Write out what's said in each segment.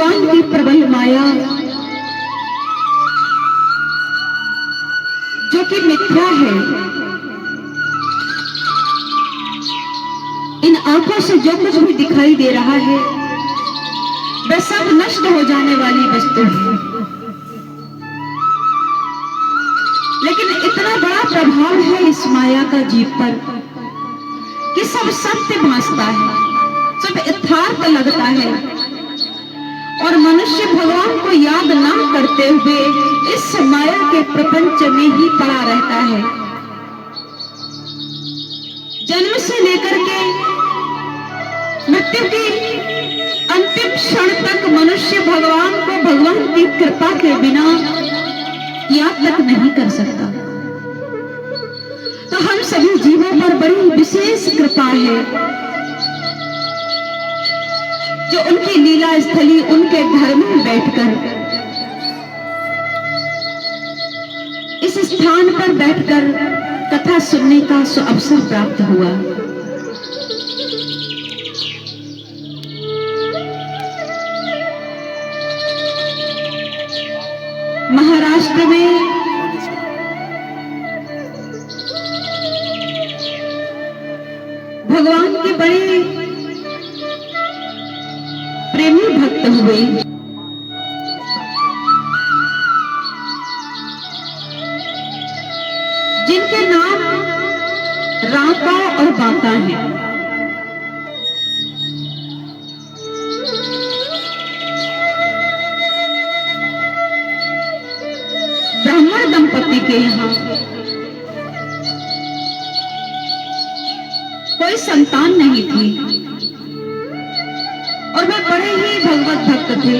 भगवान की प्रबल माया जो कि मिथ्या है, इन आंखों से जो कुछ भी दिखाई दे रहा है वह सब नष्ट हो जाने वाली वस्तु है, लेकिन इतना बड़ा प्रभाव है इस माया का जीव पर कि सब सत्य भासता है, सब यथार्थ लगता है और मनुष्य भगवान को याद ना करते हुए इस माया के प्रपंच में ही पड़ा रहता है। जन्म से लेकर के मृत्यु की अंतिम क्षण तक मनुष्य भगवान को भगवान की कृपा के बिना याद तक नहीं कर सकता। तो हम सभी जीवों पर बड़ी विशेष कृपा है जो उनकी लीला स्थली उनके घर में बैठकर इस स्थान पर बैठकर कथा सुनने का अवसर प्राप्त हुआ। महाराष्ट्र में भगवान के बड़े प्रेमी भक्त हुए, जिनके नाम राका और बाका हैं। ब्राह्मण दंपति के यहाँ कोई संतान नहीं थी और वे बड़े ही भगवत भक्त थे।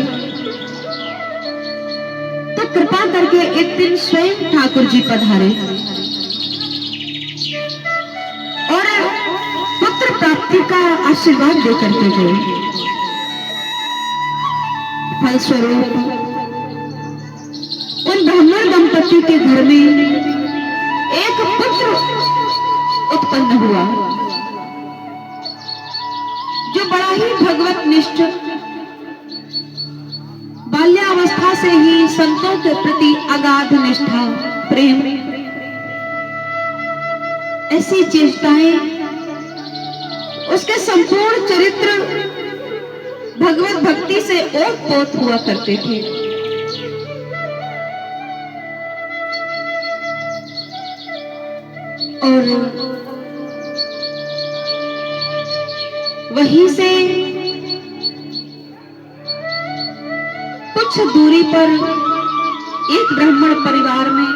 तो कृपा करके एक दिन स्वयं ठाकुर जी पधारे और पुत्र प्राप्ति का आशीर्वाद देकर के गए। फलस्वरूप उन ब्राह्मण दंपति के घर में एक पुत्र उत्पन्न हुआ जो बड़ा ही भगवत निष्ठ, बाल्यावस्था से ही संतों के प्रति अगाध निष्ठा, प्रेम, ऐसी चेष्टाएं, उसके संपूर्ण चरित्र भगवत भक्ति से ओत-पोत हुआ करते थे। और वहीं से कुछ दूरी पर एक ब्राह्मण परिवार में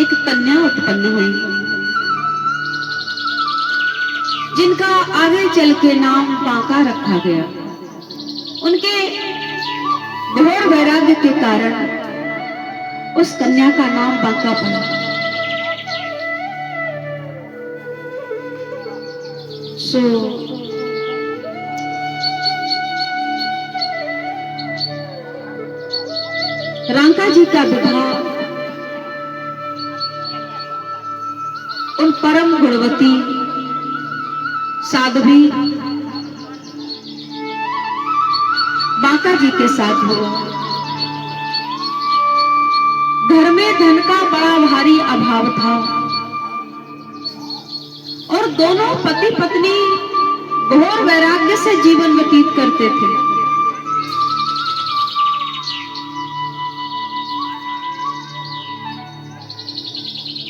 एक कन्या उत्पन्न हुई, जिनका आगे चल के नाम बांका रखा गया। उनके घोर वैराग्य के कारण उस कन्या का नाम बांका पड़ा। रांका जी का विवाह उन परम गुणवती साध्वी बांका जी के साथ हुआ। घर में धन का बड़ा भारी अभाव था और दोनों पति पत्नी घोर वैराग्य से जीवन व्यतीत करते थे।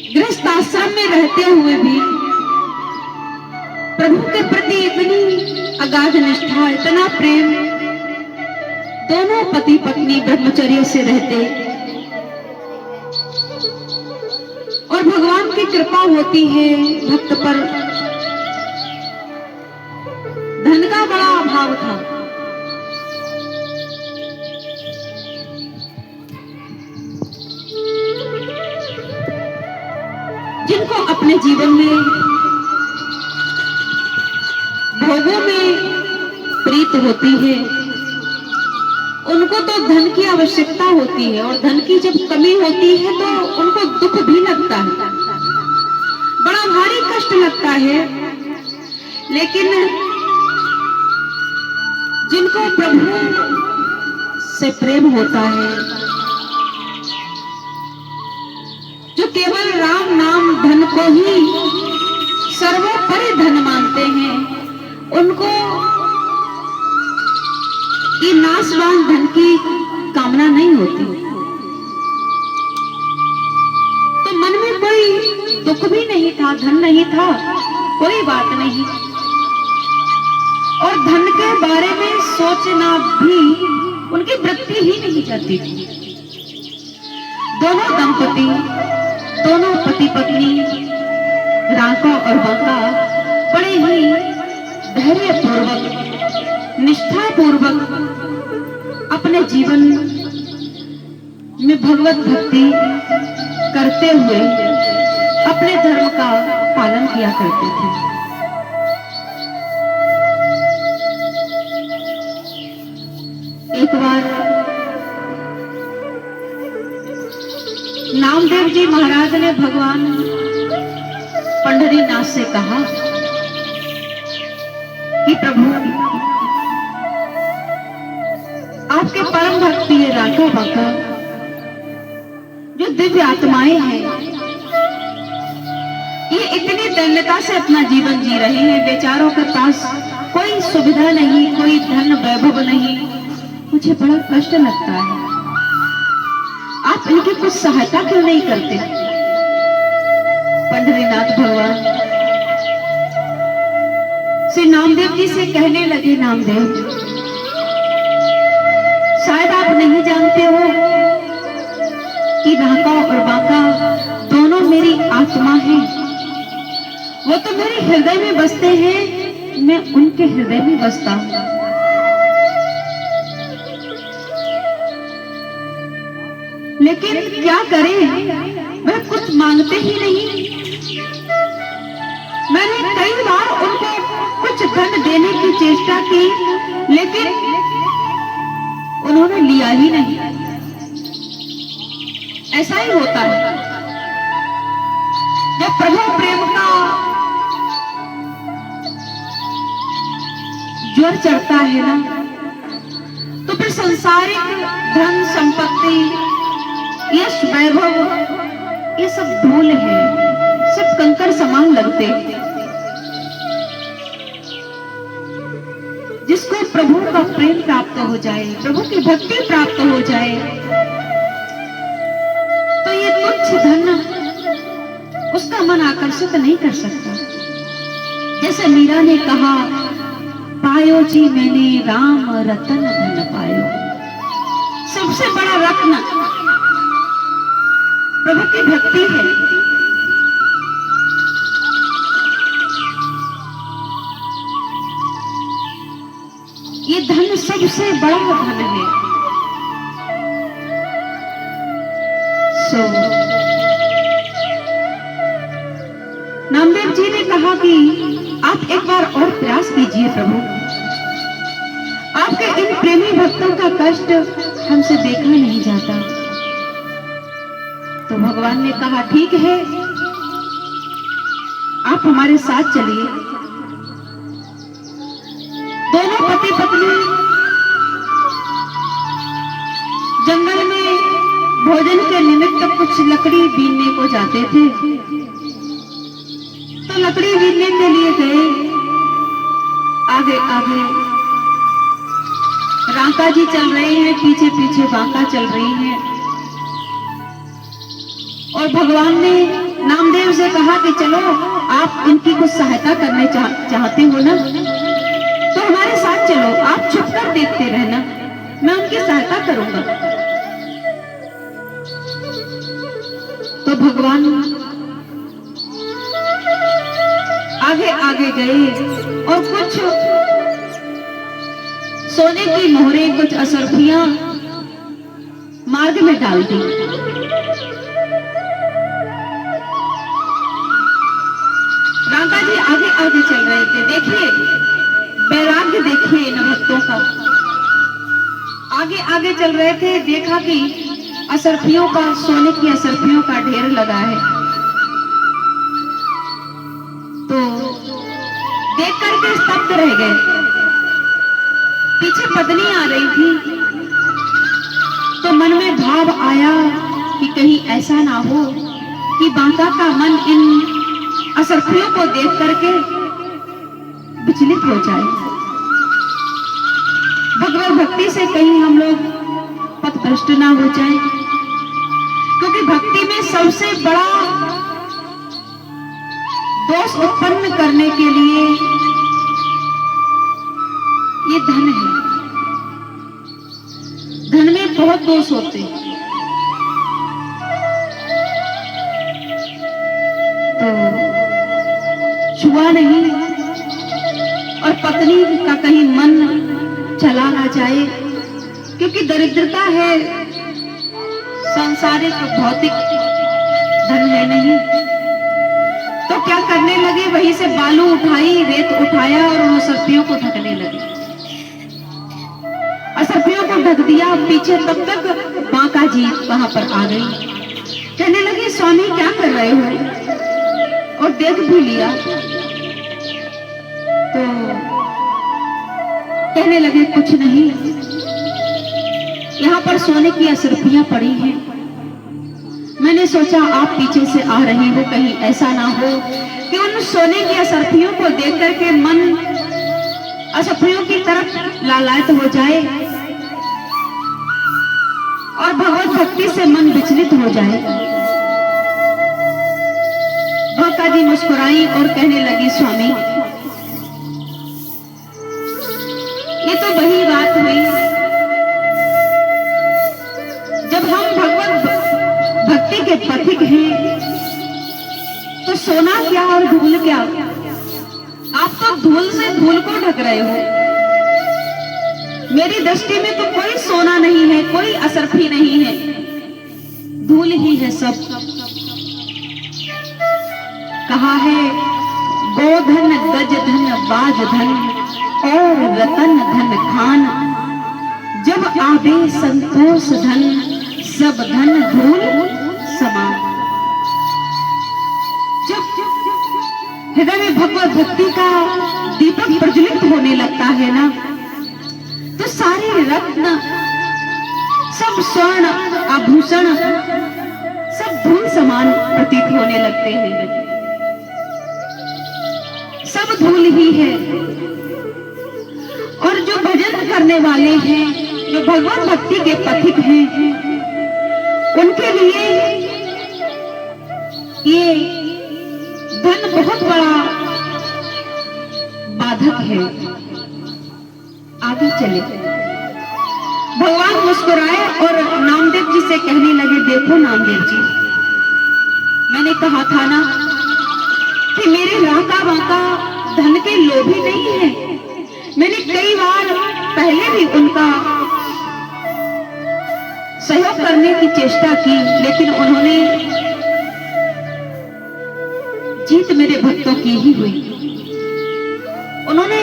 गृहस्थ आश्रम में रहते हुए भी प्रभु के प्रति इतनी अगाध निष्ठा, इतना प्रेम, दोनों पति पत्नी ब्रह्मचर्य से रहते और भगवान की कृपा होती है भक्त पर। धन का बड़ा अभाव था, जिनको अपने जीवन में भोगों में प्रीत होती है उनको तो धन की आवश्यकता होती है और धन की जब कमी होती है तो उनको दुख भी लगता है, बड़ा भारी कष्ट लगता है। लेकिन जिनको प्रभु से प्रेम होता है, जो केवल राम नाम धन को ही सर्वोपरि धन मानते हैं, उनको ये नाशवान धन की कामना नहीं होती। तो मन में कोई दुख भी नहीं था, धन नहीं था, कोई बात नहीं, और धन के बारे में सोचना भी उनकी वृत्ति ही नहीं जाती थी। दोनों दंपति, दोनों पति पत्नी रांका और बांका बड़े ही धैर्यपूर्वक, निष्ठापूर्वक अपने जीवन में भगवत भक्ति करते हुए अपने धर्म का पालन किया करते थे। एक बार नामदेव जी महाराज ने भगवान पंढरीनाथ से कहा कि प्रभु, आपके परम भक्त ये रांका बांका जो दिव्य आत्माएं हैं, ये इतनी दृढ़ता से अपना जीवन जी रहे हैं, बेचारों के पास कोई सुविधा नहीं, कोई धन वैभव नहीं, मुझे बड़ा कष्ट लगता है। आप इनकी कुछ सहायता क्यों नहीं करते? पंढरीनाथ भगवान श्री नामदेव जी से कहने लगे, नामदेव, शायद आप नहीं जानते हो कि रांका और बांका दोनों मेरी आत्मा हैं। वो तो मेरे हृदय में बसते हैं, मैं उनके हृदय में बसता हूं। लेकिन क्या करें, वह कुछ मांगते ही नहीं। मैंने कई बार उनको कुछ धन देने की चेष्टा की, लेकिन उन्होंने लिया ही नहीं। ऐसा ही होता है, जब प्रभु प्रेम का ज्वर चढ़ता है ना, तो फिर संसारिक धन संपत्ति, यश वैभव, ये सब धूल है, सब कंकर समान लगते। जिसको प्रभु का प्रेम प्राप्त हो जाए, प्रभु की भक्ति प्राप्त हो जाए, तो ये तुच्छ धन उसका मन आकर्षित नहीं कर सकता। जैसे मीरा ने कहा, पायो जी मैंने राम रतन धन पायो। सबसे बड़ा रत्न प्रभु की भक्ति है। ये धन सबसे बड़ा धन है। नामदेव जी ने कहा कि आप एक बार और प्रयास कीजिए प्रभु, आपके इन प्रेमी भक्तों का कष्ट हमसे देखा नहीं जाता। तो भगवान ने कहा, ठीक है, आप हमारे साथ चलिए। दोनों पति पत्नी जंगल में भोजन के निमित्त कुछ लकड़ी बीनने को जाते थे। तो लकड़ी बीनने के लिए गए, आगे आगे रांका जी चल रहे हैं, पीछे पीछे बांका चल रही है। और भगवान ने नामदेव से कहा कि चलो, आप इनकी कुछ सहायता करने चाहते हो ना, तो हमारे साथ चलो, आप चुप कर देखते रहना, मैं उनकी सहायता करूंगा। तो भगवान आगे आगे गए और कुछ सोने की मोहरें, कुछ असरफियां मार्ग में डाल दी। रांका जी आगे आगे चल रहे थे। देखिए वैराग्य, देखिए इन भक्तों का। आगे आगे चल रहे थे, देखा कि असरफियों का, सोने की असरफियों का ढेर लगा है। तो देख करके स्तब्ध रह गए। पीछे पत्नी आ रही थी, तो मन में भाव आया कि कहीं ऐसा ना हो कि बांका का मन इन असरफियों को देख करके विचलित हो जाए, भगवत भक्ति से कहीं हम लोग पथभ्रष्ट ना हो जाए, क्योंकि भक्ति में सबसे बड़ा दोष उत्पन्न करने के लिए ये धन है। धन में बहुत दोष होते हैं। तो छुआ नहीं और पत्नी का कहीं मन चला ना जाए, क्योंकि दरिद्रता है, सांसारिक भौतिक धन है नहीं। तो क्या करने लगे, वहीं से बालू उठाई, रेत उठाया और उन असरफियों को ढकने लगे। असरफियों को ढक दिया पीछे, तब तक बांका जी वहां पर आ गई। कहने लगे स्वामी क्या कर रहे हो, और देख भी लिया। तो कहने लगे कुछ नहीं, यहाँ पर सोने की असरफियां पड़ी हैं, मैंने सोचा आप पीछे से आ रही हो, कहीं ऐसा ना हो कि उन सोने की असरफियों को देख करके मन असरफियों की तरफ लालायित हो जाए और भगवत भक्ति से मन विचलित हो जाए। बांका जी मुस्कुराई और कहने लगी स्वामी ये तो वही बात हुई जब हम भगवत भक्ति के पथिक हैं, तो सोना क्या और धूल क्या, आप तो धूल से धूल को ढक रहे हो। मेरी दृष्टि में तो कोई सोना नहीं है, कोई असरफी नहीं है, धूल ही है सब। कहा है गोधन गज धन बाज धन और रतन धन खान, जब आवे संतोष धन सब धन धूल समान। जब हृदय में भगवत भक्ति का दीपक प्रज्वलित होने लगता है ना, तो सारे रत्न, सब स्वर्ण आभूषण सब धूल समान प्रतीत होने लगते हैं। सब धूल ही है। और जो भजन करने वाले हैं, जो भगवान भक्ति के पथिक हैं, उनके लिए ये धन बहुत बड़ा बाधक है। आगे चले। भगवान मुस्कुराए और नामदेव जी से कहने लगे देखो नामदेव जी, मैंने कहा था ना कि मेरे राका वाका धन के लोभी नहीं है। मैंने कई बार पहले भी उनका सहयोग करने की चेष्टा की, लेकिन उन्होंने जीत मेरे भक्तों की ही हुई। उन्होंने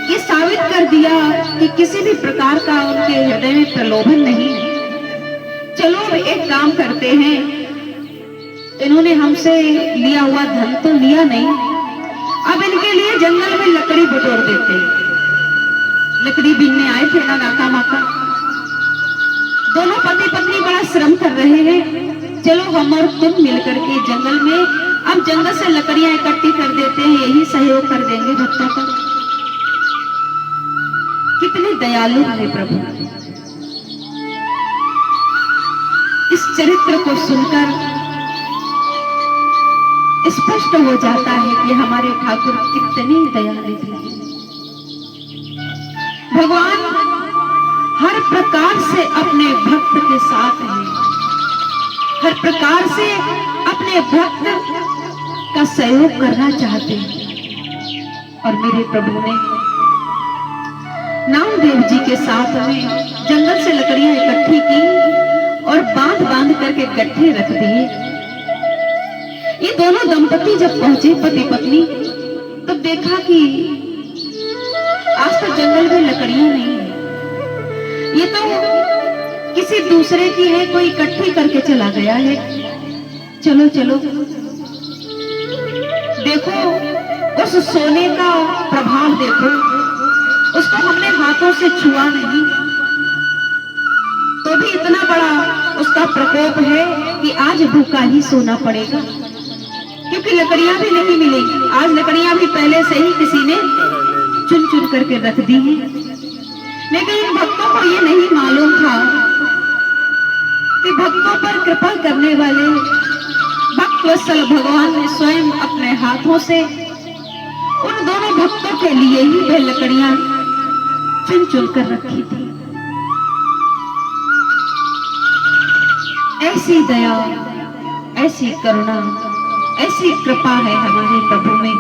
ये साबित कर दिया कि किसी भी प्रकार का उनके हृदय में प्रलोभन नहीं है। चलो अब एक काम करते हैं, इन्होंने हमसे लिया हुआ धन तो लिया नहीं, अब इनके लिए जंगल में लकड़ी बटोर देते हैं। लकड़ी बीनने आए थे ना नाका माका, दोनों पति पत्नी बड़ा श्रम कर रहे हैं। चलो हम और तुम मिलकर के जंगल में अब जंगल से लकड़ियां इकट्ठी कर देते हैं, यही सहयोग कर देंगे भक्तों का। कितने दयालु है प्रभु। इस चरित्र को सुनकर स्पष्ट हो जाता है कि हमारे ठाकुर कितने दयालु थे। भगवान हर प्रकार से अपने भक्त के साथ है, हर प्रकार से अपने भक्त का सहयोग करना चाहते हैं। और मेरे प्रभु ने नामदेव जी के साथ में जंगल से लकड़ियां इकट्ठी की और बांध बांध करके गड्ढे रख दिए। ये दोनों दंपति जब पहुंचे पति पत्नी, तब देखा कि आज तो जंगल में लकड़ियां नहीं है, ये तो किसी दूसरे की है, कोई इकट्ठी करके चला गया है। चलो चलो देखो उस सोने का प्रभाव, देखो उसको हमने हाथों से छुआ नहीं, तो भी इतना बड़ा उसका प्रकोप है कि आज भूखा ही सोना पड़ेगा, क्योंकि लकड़ियां भी नहीं मिलेगी। आज लकड़ियां भी पहले से ही किसी ने चुन चुन करके रख दी हैं। लेकिन इन भक्तों को ये नहीं मालूम था कि भक्तों पर कृपा करने वाले भक्तवत्सल भगवान ने स्वयं अपने हाथों से उन दोनों भक्तों के लिए ही वह लकड़ियां चुन चुन कर रखी थी। ऐसी दया, ऐसी करुणा, ऐसी कृपा है हमारे प्रभु में,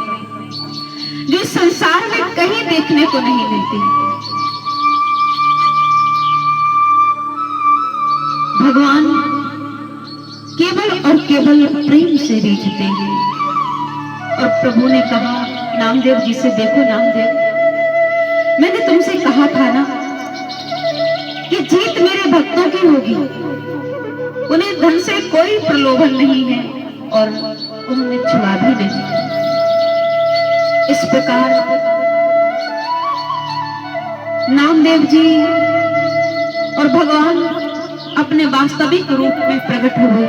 जो संसार में कहीं देखने को नहीं मिलती। भगवान केवल और केवल प्रेम से रीझते हैं। और प्रभु ने कहा नामदेव जी से, देखो नामदेव, मैंने तुमसे कहा था ना कि जीत मेरे भक्तों की होगी, उन्हें धन से कोई प्रलोभन नहीं है और उन्होंने छुआ भी नहीं। इस प्रकार नामदेव जी और भगवान अपने वास्तविक रूप में प्रकट हुए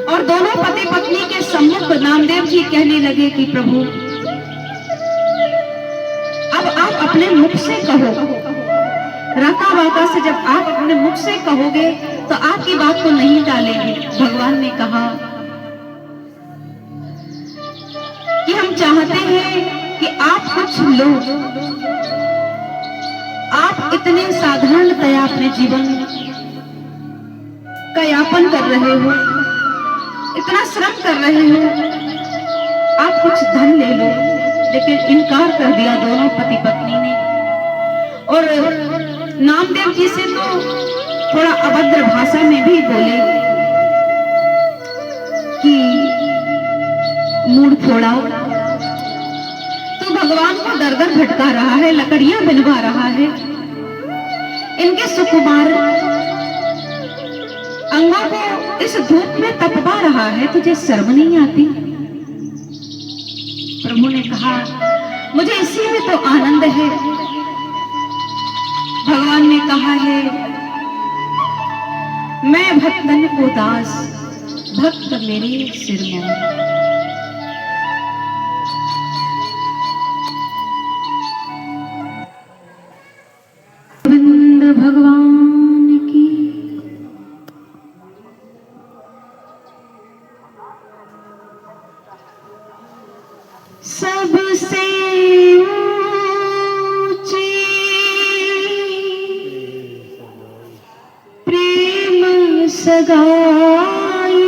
और दोनों पति पत्नी के सम्मुख नामदेव जी कहने लगे कि प्रभु, अब आप अपने मुख से कहो। राका वाका से जब आप अपने मुख से कहोगे तो आपकी बात को नहीं टालेंगे। भगवान ने कहा कि हम चाहते हैं कि आप कुछ लो। आप इतने साधारणतया अपने जीवन का यापन कर रहे हो, इतना श्रम कर रहे हो, आप कुछ धन ले लो। लेकिन इनकार कर दिया दोनों पति पत्नी ने। और नामदेव जी से तो थोड़ा अभद्र भाषा में भी बोले कि मूड फोड़ा। तो भगवान को दर दर भटका रहा है, लकड़ियां बिनवा रहा है, इनके सुकुमार अंगों को इस धूप में तपवा रहा है, तुझे शर्म नहीं आती? प्रभु ने कहा मुझे इसी में तो आनंद है। भगवान ने कहा है मैं भक्तन को दास, भक्त मेरे सिर मोर। गोविंद भगवान की सबसे ऊंची प्रेम सगाई,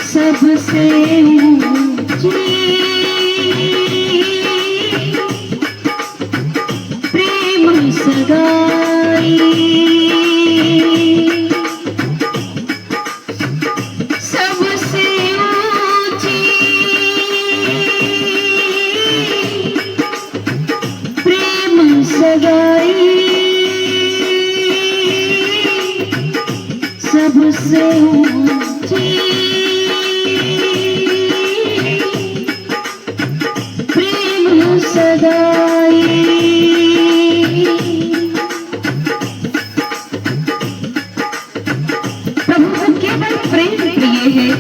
सबसे ऊंची प्रेम सगाई, सबसे ऊंची प्रेम सगाई, सबसे ऊंची प्रेम सगाई। प्रेम प्रिय है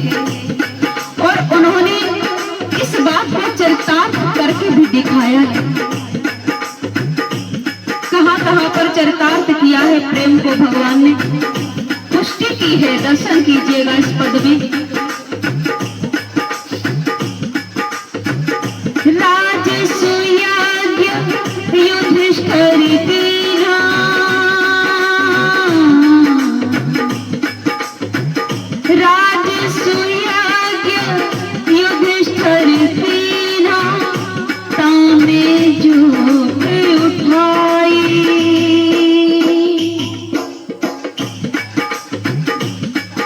और उन्होंने इस बात को चरितार्थ करके भी दिखाया है। कहां पर चरितार्थ किया है प्रेम को भगवान ने, पुष्टि की है। दर्शन कीजिएगा इस पद में। राजसूयाज्ञ युधिष्ठिर दीना, राजसूयाज्ञ युधिष्ठिर दीना, ताने जोत उठाई।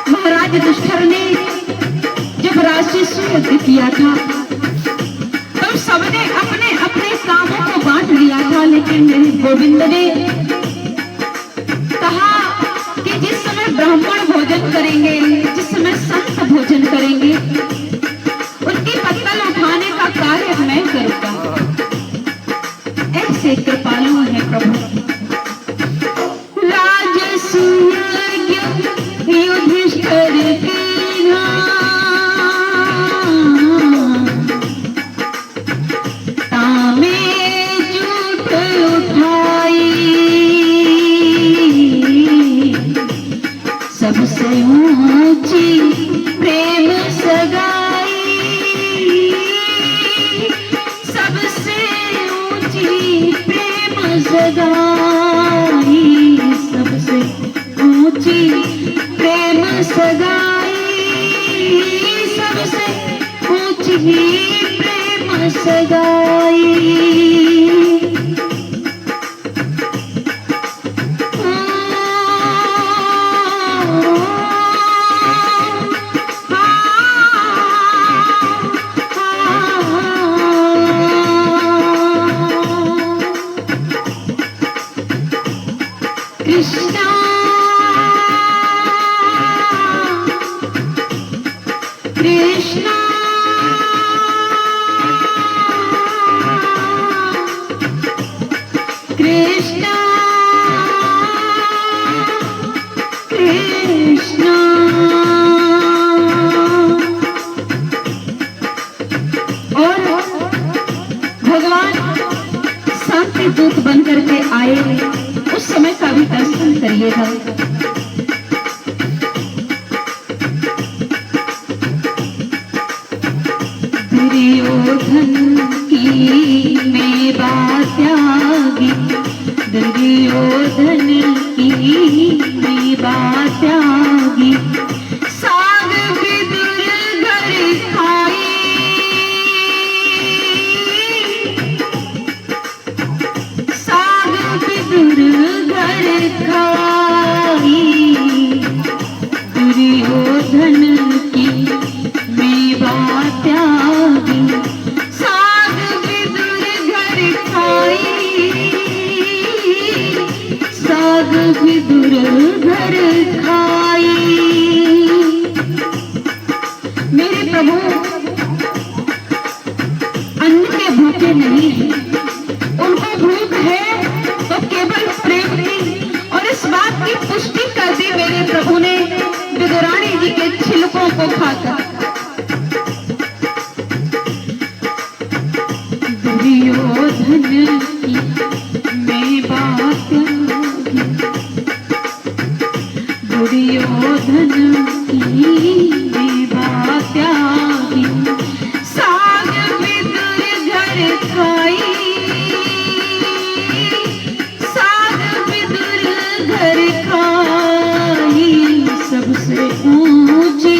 महाराज युधिष्ठिर ने जब राजसूय यज्ञ किया था तब सबने अपने अपने कामों को बांट लिया था, लेकिन गोविंद ने कहा कि जिस समय ब्राह्मण भोजन करेंगे, जिस समय संत भोजन करेंगे, उनकी पत्तल उठाने का कार्य मैं करूंगा। कृष्णा कृष्णा कृष्णा कृष्णा। और भगवान शांति दूत बन करके आए, उस समय का भी दर्शन करिएगा। दुर्योधन की मेवा त्यागी, दुर्योधन की मेवा त्यागी, साग विदुर घर खाई, साग विदुर घर खाई, दुर्योधन की मेवा त्यागी, साग विदुर घर खाई, साग विदुर घर खाई। मेरे प्रभु अन्न के भूखे नहीं है, उनको भूख है तो केवल प्रेम की, और इस बात की पुष्टि कर दी मेरे प्रभु ने विदुरानी जी के छिलकों को खाकर। दुर्योधन की मेवा त्यागी, दुर्योधन की मेवा त्यागी, साग विदुर घर खाई, साग विदुर घर खाई, सबसे ऊंची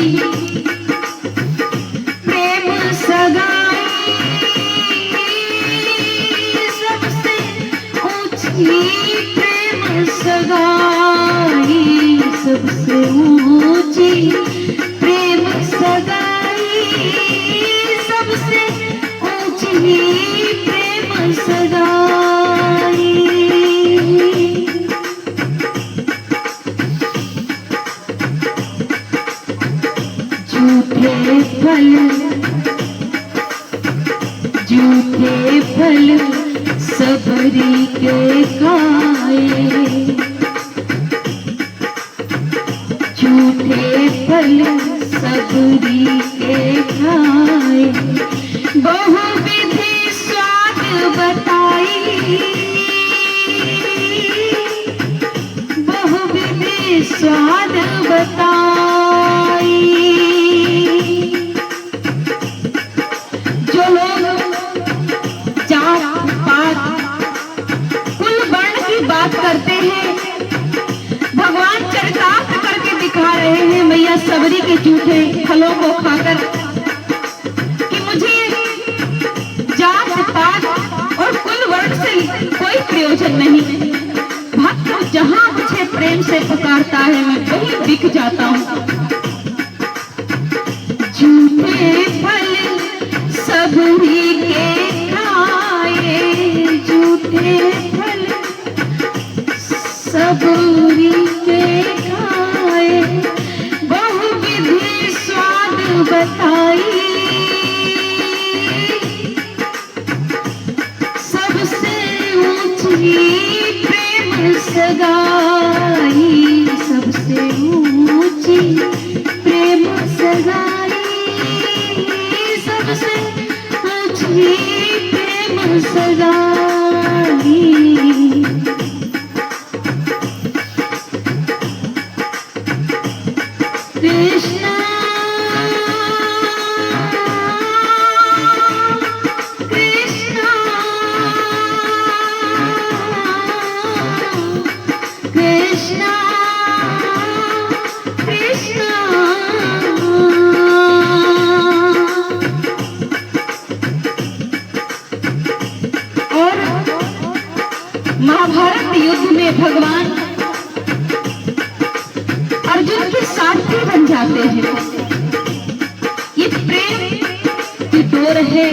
प्रेम सगाई, सबसे ऊंची प्रेम सगाई, सबसे ऊंची प्रेम सगाई, सबसे ऊंची प्रेम सगाई। झूठे फल, झूठे फल सबरी के खाए, झूठे फल सबरी के खाए, बहुविधि स्वाद बताई, बहुविधि स्वाद बताई। जो लोग जात पात कुल वर्ण की बात करते हैं, भगवान चरितार्थ करके दिखा रहे हैं मैया सबरी के झूठे फलों को खाकर, कि मुझे जात पात और कुल वर्ण से कोई प्रयोजन नहीं, भक्त जहां मुझे प्रेम से पुकारता है मैं वहीं बिक जाता हूँ। झूठे फल सबरी के खाए, झूठे फल सबरी के खाए, बहुविधि स्वाद बताई, सबसे ऊंची प्रेम सगाई, सबसे ऊंची प्रेम सगाई, सबसे ऊंची प्रेम सगाई। कृष्णा कृष्णा कृष्णा कृष्णा। और महाभारत युद्ध में भगवान अर्जुन के सारथी बन जाते हैं। ये प्रेम की डोर है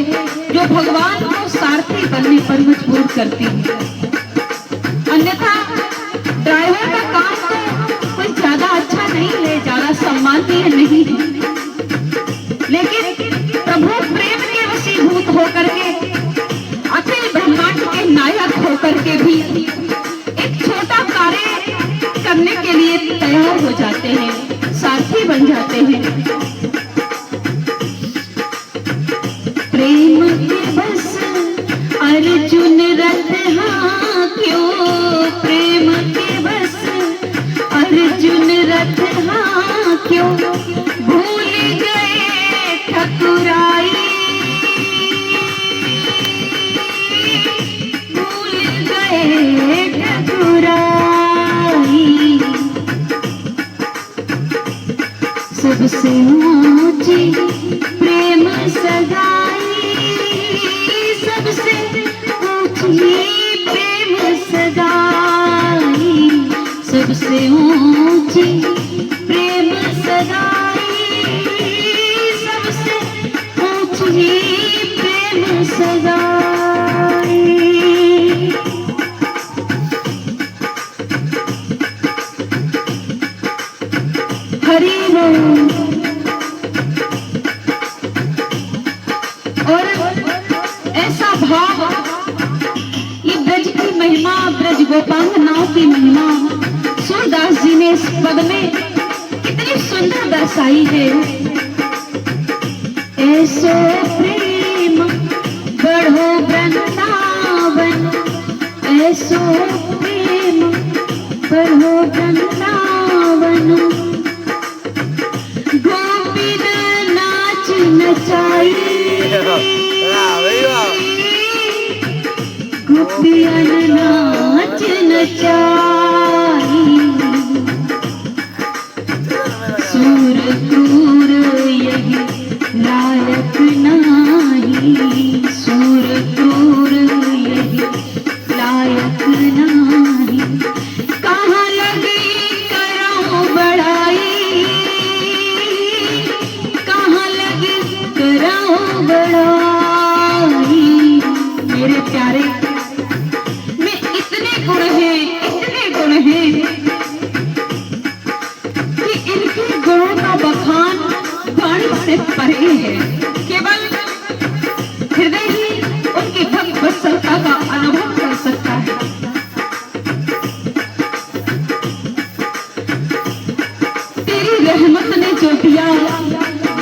जो भगवान को सारथी बनने पर मजबूर करती है, अन्यथा ड्राइवर ड्राइवर का काम तो कोई ज्यादा अच्छा नहीं है, ज्यादा सम्मानीय नहीं है, लेकिन प्रभु प्रेम के वशीभूत होकर के, अखिल ब्रह्मांड के नायक होकर के भी एक छोटा कार्य करने के लिए तैयार हो जाते हैं, सारथी बन जाते हैं। प्रेम के बस अर्जुन रथ क्यों, प्रेम के बस अर्जुन रथ क्यों, भूल गए ठकुराई, भूल गए ठकुराई। सबसे ऊंची प्रेम सगाई, सबसे ऊंची प्रेम सगाई, सबसे ऊंची प्रेम सगाई, सबसे ऊंची प्रेम सगाई। हरि बोल। और ऐसा भाव, ये ब्रज की महिमा, ब्रज गोपांगनाओं की महिमा सूरदास जी ने इस पद में कितनी सुंदर दर्शाई है। ऐसो प्रेम बढ़ो वृंदावन, ऐसो प्रेम बढ़ो वृंदावन, गोपिन नाच नचाई, गोपियन नाच नचाई, सूर क्रूर यही लायक नाही, सूर क्रूर यही लायक नाही, कहाँ लगी करो बड़ाई, कहाँ लगी करो बड़ाई। मेरे प्यारे में इतने गुण हैं, इतने गुण हैं कि इनके गुणों का बखान वाणी से परे है। केवल हृदय ही उनकी भक्त वत्सलता का अनुभव कर सकता है। तेरी रहमत ने जो दिया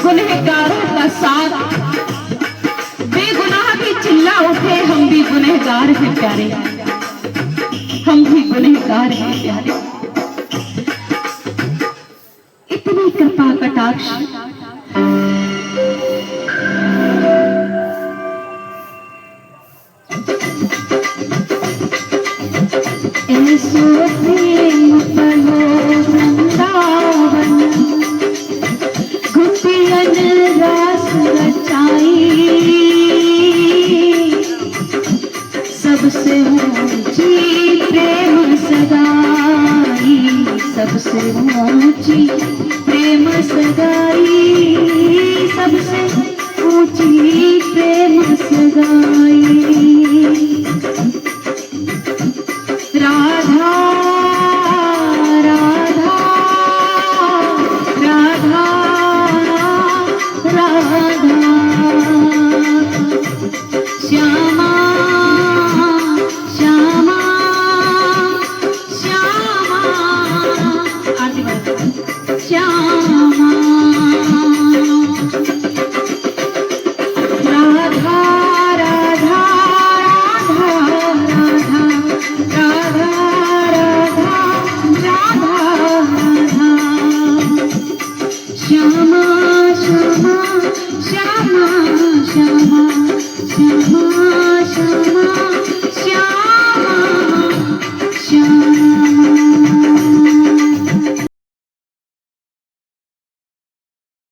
गुनहगारों का साथ, बेगुनाह भी चिल्ला उठे, हम भी गुनहगार हैं प्यारे, हम भी गुनहगार हैं प्यारे। इतनी कृपा कटाक्ष ऐसो प्रेम बढ़ो वृंदावन, गोपियन रास रचाई, सबसे ऊंची प्रेम सगाई, सबसे ऊंची प्रेम सगाई, सबसे ऊंची प्रेम सगाई। राधा राधा राधा राधा, श्यामा श्यामा श्यामा, आरती बार श्यामा, राधा राधा राधा राधा राधा राधा राधा, श्यामा श्यामा श्यामा श्यामा श्यामा।